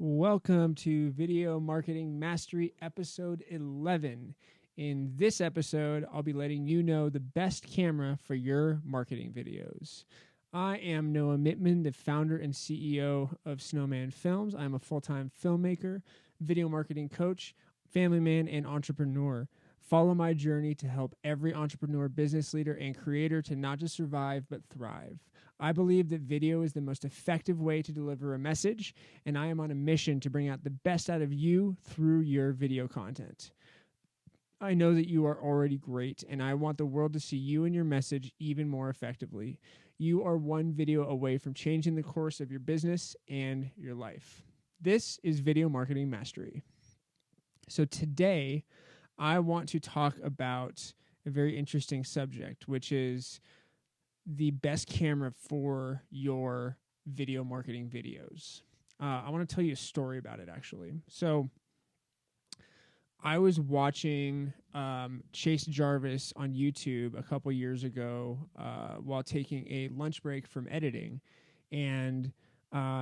Welcome to Video Marketing Mastery episode 11. In this episode, I'll be letting you know the best camera for your marketing videos. I am Noah Mittman, the founder and CEO of Snowman Films. I'm a full-time filmmaker, video marketing coach, family man, and entrepreneur. Follow my journey to help every entrepreneur, business leader, and creator to not just survive, but thrive. I believe that video is the most effective way to deliver a message, and I am on a mission to bring out the best out of you through your video content. I know that you are already great, and I want the world to see you and your message even more effectively. You are one video away from changing the course of your business and your life. This is Video Marketing Mastery. So today, I want to talk about a very interesting subject, which is the best camera for your video marketing videos. I want to tell you a story about it, actually. So I was watching Chase Jarvis on YouTube a couple years ago while taking a lunch break from editing. And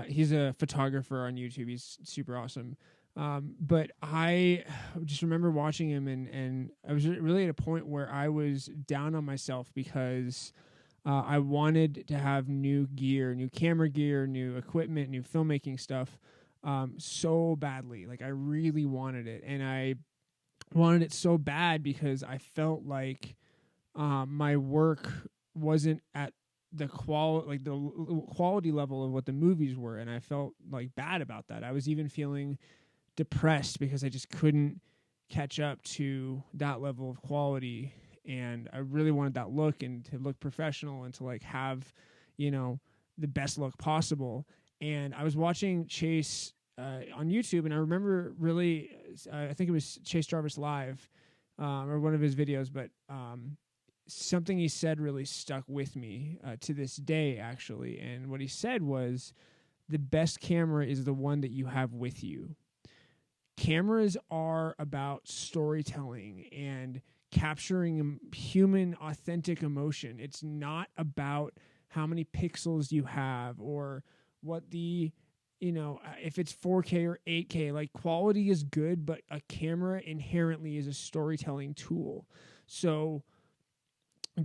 he's a photographer on YouTube. He's super awesome. But I just remember watching him, and I was really at a point where I was down on myself because I wanted to have new gear, new camera gear, new equipment, new filmmaking stuff so badly. Like, I really wanted it, and I wanted it so bad because I felt like my work wasn't at the quality level of what the movies were, and I felt like bad about that. I was even feeling depressed because I just couldn't catch up to that level of quality, and I really wanted that look and to look professional and to like have, the best look possible. And I was watching Chase on YouTube, and I remember really, I think it was Chase Jarvis Live or one of his videos, but something he said really stuck with me to this day, actually. And what he said was, the best camera is the one that you have with you. Cameras are about storytelling and capturing human, authentic emotion. It's not about how many pixels you have or what the, if it's 4K or 8K. Like, quality is good, but a camera inherently is a storytelling tool. So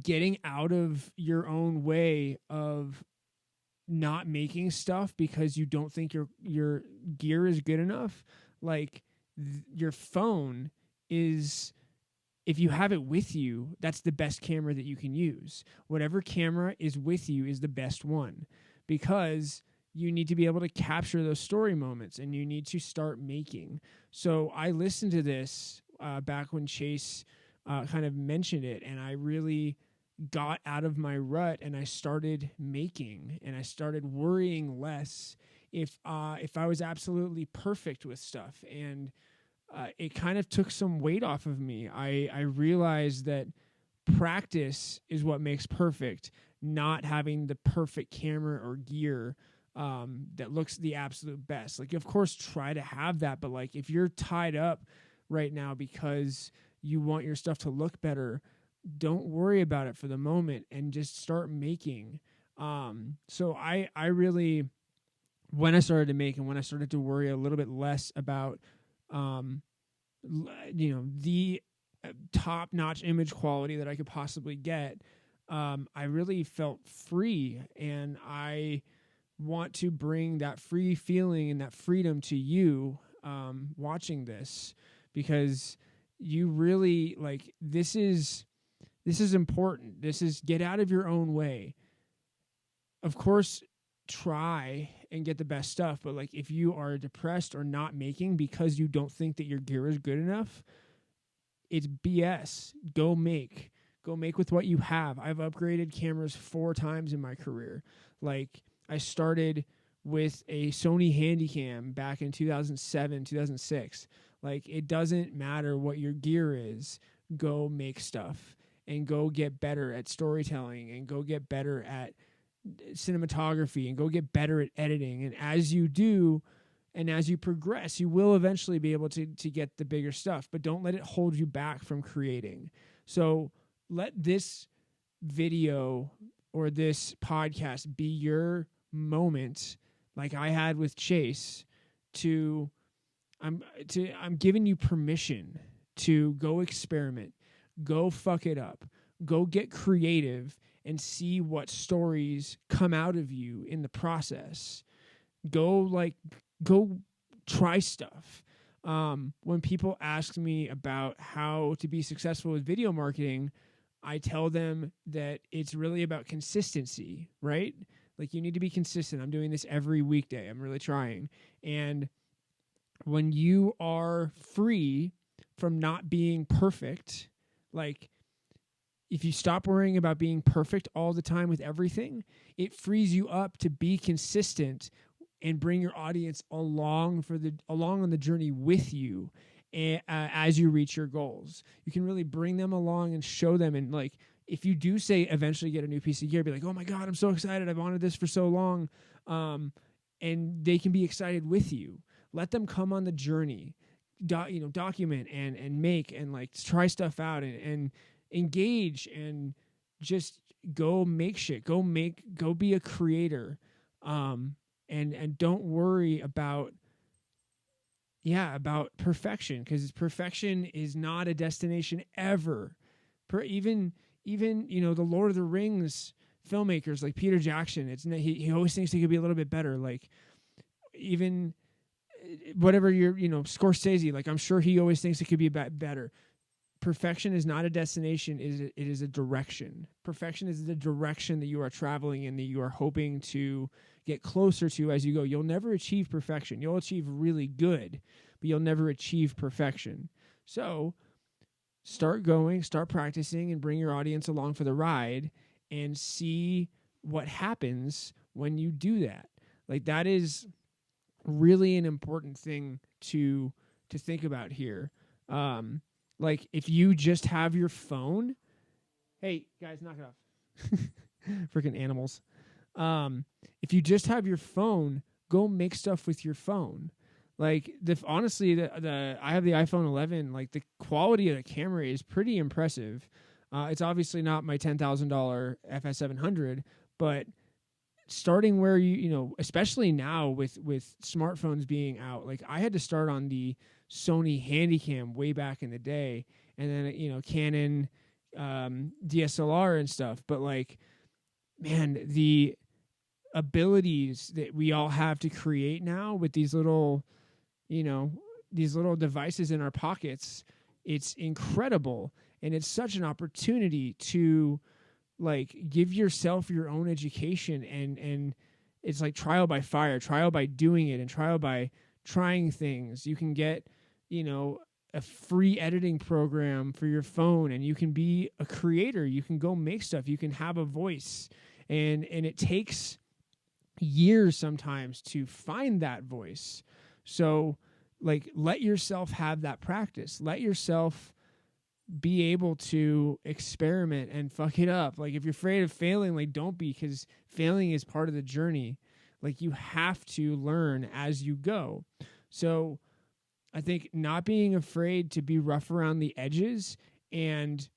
getting out of your own way of not making stuff because you don't think your gear is good enough, like your phone is, if you have it with you, that's the best camera that you can use. Whatever camera is with you is the best one, because you need to be able to capture those story moments, and you need to start making. So I listened to this back when Chase kind of mentioned it, and I really got out of my rut, and I started making, and I started worrying less if I was absolutely perfect with stuff. And it kind of took some weight off of me. I realized that practice is what makes perfect, not having the perfect camera or gear that looks the absolute best. Like, of course, try to have that, but like, if you're tied up right now because you want your stuff to look better, don't worry about it for the moment and just start making. So I really, when I started to make and when I started to worry a little bit less about, the top-notch image quality that I could possibly get, I really felt free, and I want to bring that free feeling and that freedom to you watching this, because you really, like, this is important. This is, get out of your own way. Of course, try and get the best stuff, but like, if you are depressed or not making because you don't think that your gear is good enough, it's BS. Go make with what you have. I've upgraded cameras 4 times in my career. Like, I started with a Sony Handycam back in 2007, 2006. Like, it doesn't matter what your gear is. Go make stuff and go get better at storytelling and go get better at cinematography and go get better at editing. And as you do, and as you progress, you will eventually be able to get the bigger stuff, but don't let it hold you back from creating. So let this video or this podcast be your moment, like I had with Chase, to I'm giving you permission to go experiment, go fuck it up, go get creative and see what stories come out of you in the process. Go try stuff. When people ask me about how to be successful with video marketing, I tell them that it's really about consistency, right? Like, you need to be consistent. I'm doing this every weekday. I'm really trying. And when you are free from not being perfect, like, if you stop worrying about being perfect all the time with everything, it frees you up to be consistent and bring your audience along on the journey with you, as you reach your goals. You can really bring them along and show them. And like, if you do say eventually get a new piece of gear, be like, oh my God, I'm so excited. I've wanted this for so long. And they can be excited with you. Let them come on the journey, document and make and like try stuff out and engage and just go make shit. Go be a creator. And don't worry about perfection, because perfection is not a destination ever. Even the Lord of the Rings filmmakers like Peter Jackson, he always thinks he could be a little bit better. Like, even whatever Scorsese, like, I'm sure he always thinks it could be better. Perfection is not a destination. It is a direction. Perfection is the direction that you are traveling in, that you are hoping to get closer to as you go. You'll never achieve perfection. You'll achieve really good, but you'll never achieve perfection. So start practicing, and bring your audience along for the ride and see what happens when you do that. Like, that is really an important thing to think about here. Like, if you just have your phone, hey guys, knock it off. Freaking animals. If you just have your phone, go make stuff with your phone. Like, honestly, I have the iPhone 11. Like, the quality of the camera is pretty impressive. It's obviously not my $10,000 FS700, but starting where especially now with smartphones being out, like, I had to start on the Sony Handycam way back in the day, and then Canon DSLR and stuff. But like, man, the abilities that we all have to create now with these little devices in our pockets, it's incredible. And it's such an opportunity to like give yourself your own education, and it's like trial by fire, trial by doing it, and trial by trying things. You can get a free editing program for your phone, and you can be a creator. You can go make stuff. You can have a voice, and it takes years sometimes to find that voice. So like, let yourself have that practice. Let yourself be able to experiment and fuck it up. Like, if you're afraid of failing, like, don't be, because failing is part of the journey. Like, you have to learn as you go. So I think not being afraid to be rough around the edges, and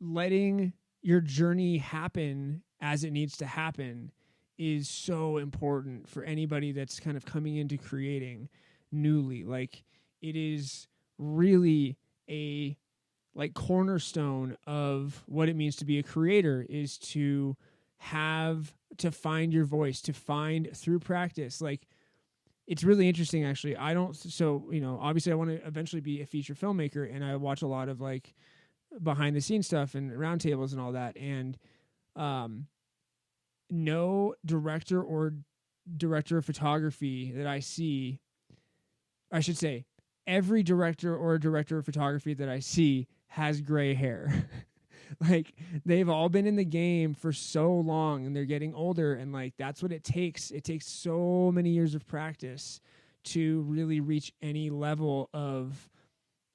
letting your journey happen as it needs to happen is so important for anybody that's kind of coming into creating newly. Like, it is really a like cornerstone of what it means to be a creator, is to find your voice, to find through practice. Like, it's really interesting, actually. Obviously I want to eventually be a feature filmmaker, and I watch a lot of like behind the scenes stuff and roundtables and all that. And no director of photography that I see, I should say, every director of photography that I see has gray hair. Like, they've all been in the game for so long, and they're getting older, and like, that's what it takes. It takes so many years of practice to really reach any level of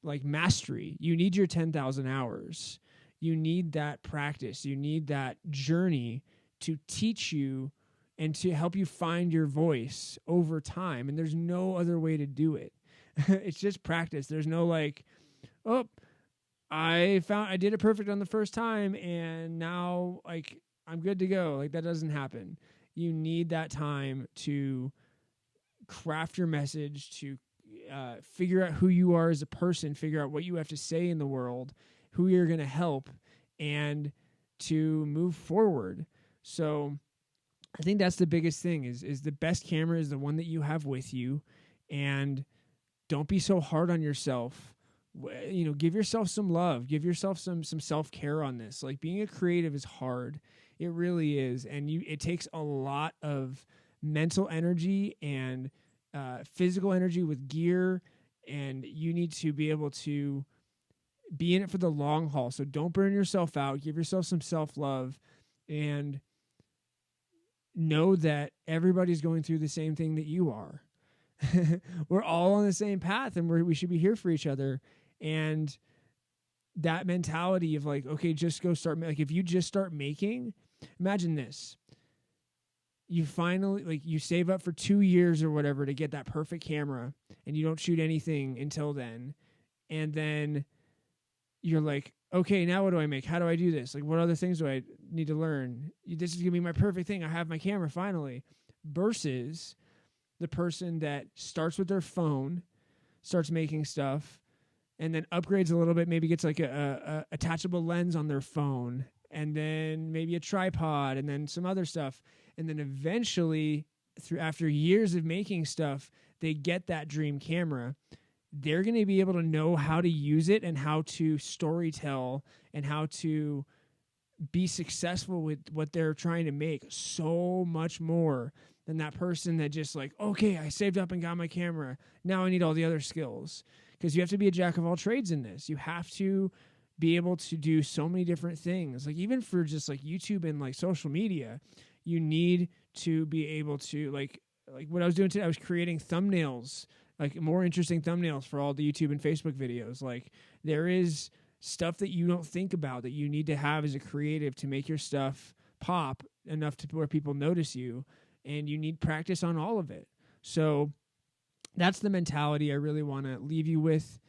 like mastery. You need your 10,000 hours. You need that practice. You need that journey to teach you and to help you find your voice over time. And there's no other way to do it. It's just practice. There's no like, oh, I did it perfect on the first time, and now like I'm good to go. Like, that doesn't happen. You need that time to craft your message, to figure out who you are as a person, figure out what you have to say in the world, who you're going to help, and to move forward. So I think that's the biggest thing is the best camera is the one that you have with you, and don't be so hard on yourself. Give yourself some love, give yourself some self-care on this. Like, being a creative is hard. It really is. And it takes a lot of mental energy and physical energy with gear, and you need to be able to be in it for the long haul. So don't burn yourself out. Give yourself some self-love, and know that everybody's going through the same thing that you are. We're all on the same path, and we should be here for each other. And that mentality of like, okay, just go start. Like, if you just start making, imagine this. You finally, like, you save up for 2 years or whatever to get that perfect camera, and you don't shoot anything until then. And then you're like, okay, now what do I make? How do I do this? Like, what other things do I need to learn? This is going to be my perfect thing. I have my camera finally. Versus the person that starts with their phone, starts making stuff, and then upgrades a little bit, maybe gets like a attachable lens on their phone, and then maybe a tripod, and then some other stuff. And then eventually, after years of making stuff, they get that dream camera. They're going to be able to know how to use it and how to storytell and how to be successful with what they're trying to make so much more than that person that just like, okay, I saved up and got my camera. Now I need all the other skills. Because you have to be a jack of all trades in this. You have to be able to do so many different things. Like, even for just like YouTube and like social media, you need to be able to like what I was doing today. I was creating thumbnails, like more interesting thumbnails for all the YouTube and Facebook videos. Like, there is stuff that you don't think about that you need to have as a creative to make your stuff pop enough to where people notice you, and you need practice on all of it. So that's the mentality I really want to leave you with.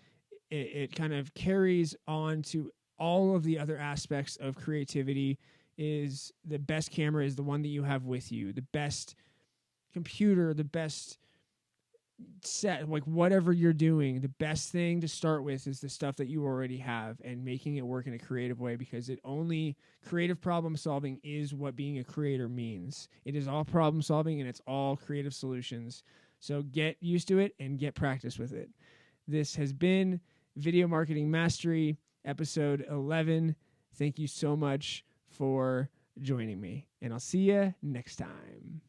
It kind of carries on to all of the other aspects of creativity. Is the best camera is the one that you have with you. The best computer, the best set, like whatever you're doing, the best thing to start with is the stuff that you already have, and making it work in a creative way, because creative problem solving is what being a creator means. It is all problem solving, and it's all creative solutions. So get used to it and get practice with it. This has been Video Marketing Mastery, episode 11. Thank you so much for joining me, and I'll see you next time.